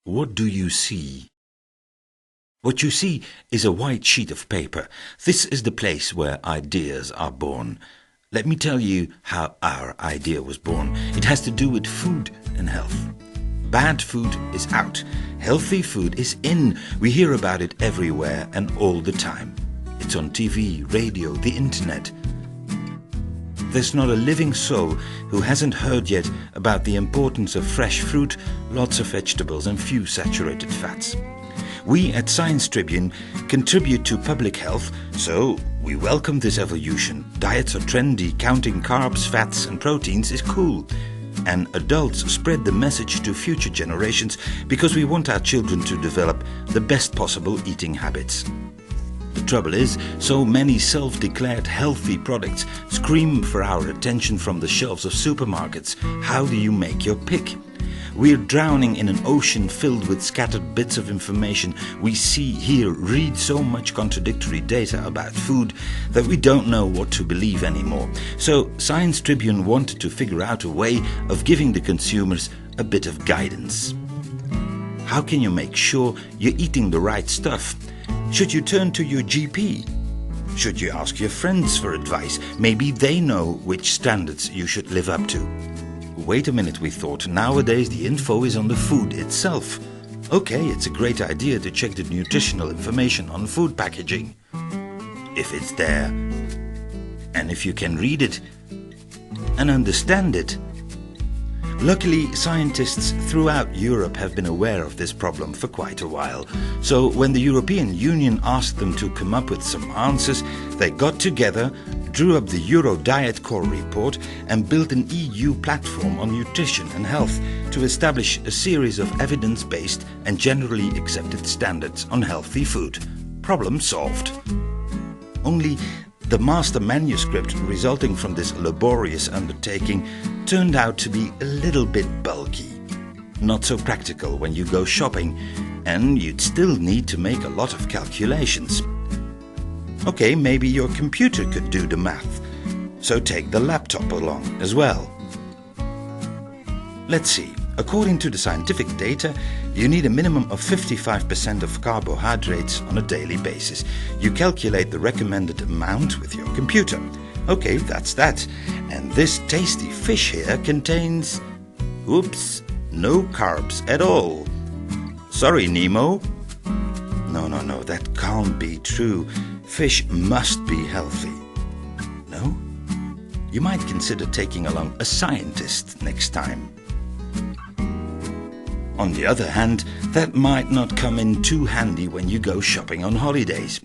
What do you see? What you see is a white sheet of paper. This is the place where ideas are born. Let me tell you how our idea was born. It has to do with food and health. Bad food is out. Healthy food is in. We hear about it everywhere and all the time. It's on TV, radio, the internet. There's not a living soul who hasn't heard yet about the importance of fresh fruit, lots of vegetables and few saturated fats. We at Science Tribune contribute to public health, so we welcome this evolution. Diets are trendy, counting carbs, fats and proteins is cool. And adults spread the message to future generations because we want our children to develop the best possible eating habits. The trouble is, so many self-declared healthy products scream for our attention from the shelves of supermarkets. How do you make your pick? We're drowning in an ocean filled with scattered bits of information. We see, hear, read so much contradictory data about food that we don't know what to believe anymore. So Science Tribune wanted to figure out a way of giving the consumers a bit of guidance. How can you make sure you're eating the right stuff? Should you turn to your GP? Should you ask your friends for advice? Maybe they know which standards you should live up to. Wait a minute, we thought. Nowadays the info is on the food itself. Okay, it's a great idea to check the nutritional information on food packaging. If it's there, and if you can read it and understand it. Luckily, scientists throughout Europe have been aware of this problem for quite a while. So when the European Union asked them to come up with some answers, they got together, drew up the Euro Diet Core report and built an EU platform on nutrition and health to establish a series of evidence-based and generally accepted standards on healthy food. Problem solved. Only the master manuscript resulting from this laborious undertaking turned out to be a little bit bulky. Not so practical when you go shopping, and you'd still need to make a lot of calculations. Okay, maybe your computer could do the math, so take the laptop along as well. Let's see. According to the scientific data, you need a minimum of 55% of carbohydrates on a daily basis. You calculate the recommended amount with your computer. Okay, that's that. And this tasty fish here contains... Oops, no carbs at all. Sorry, Nemo. No, that can't be true. Fish must be healthy. No? You might consider taking along a scientist next time. On the other hand, that might not come in too handy when you go shopping on holidays.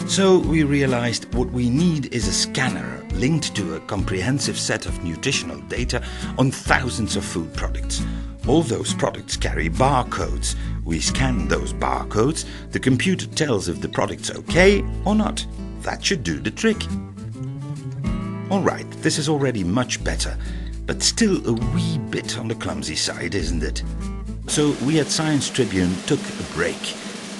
So we realized what we need is a scanner linked to a comprehensive set of nutritional data on thousands of food products. All those products carry barcodes. We scan those barcodes, the computer tells if the product's okay or not. That should do the trick. Alright, this is already much better, but still a wee bit on the clumsy side, isn't it? So we at Science Tribune took a break.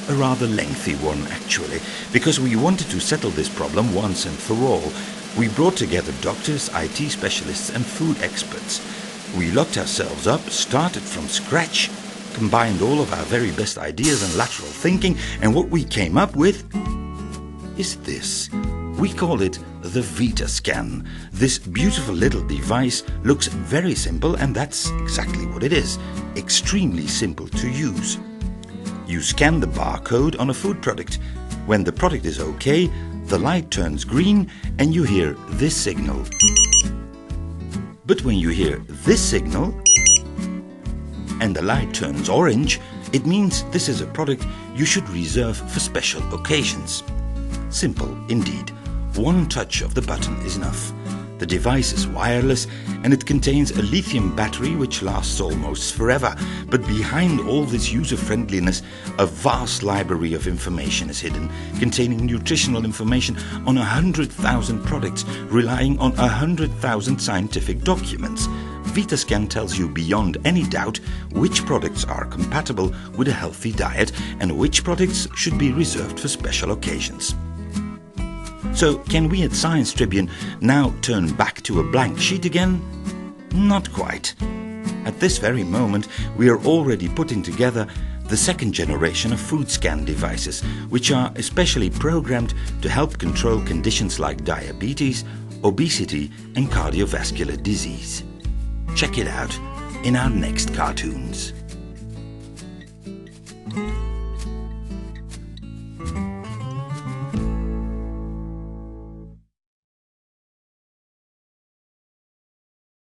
A rather lengthy one, actually, because we wanted to settle this problem once and for all. We brought together doctors, IT specialists and food experts. We locked ourselves up, started from scratch, combined all of our very best ideas and lateral thinking, and what we came up with is this. We call it the VITASCAN. This beautiful little device looks very simple, and that's exactly what it is. Extremely simple to use. You scan the barcode on a food product. When the product is okay, the light turns green and you hear this signal. But when you hear this signal and the light turns orange, it means this is a product you should reserve for special occasions. Simple indeed. One touch of the button is enough. The device is wireless and it contains a lithium battery which lasts almost forever. But behind all this user-friendliness, a vast library of information is hidden, containing nutritional information on 100,000 products, relying on 100,000 scientific documents. VITASCAN tells you beyond any doubt which products are compatible with a healthy diet and which products should be reserved for special occasions. So, can we at Science Tribune now turn back to a blank sheet again? Not quite. At this very moment, we are already putting together the second generation of VITASCAN devices, which are especially programmed to help control conditions like diabetes, obesity and cardiovascular disease. Check it out in our next cartoons.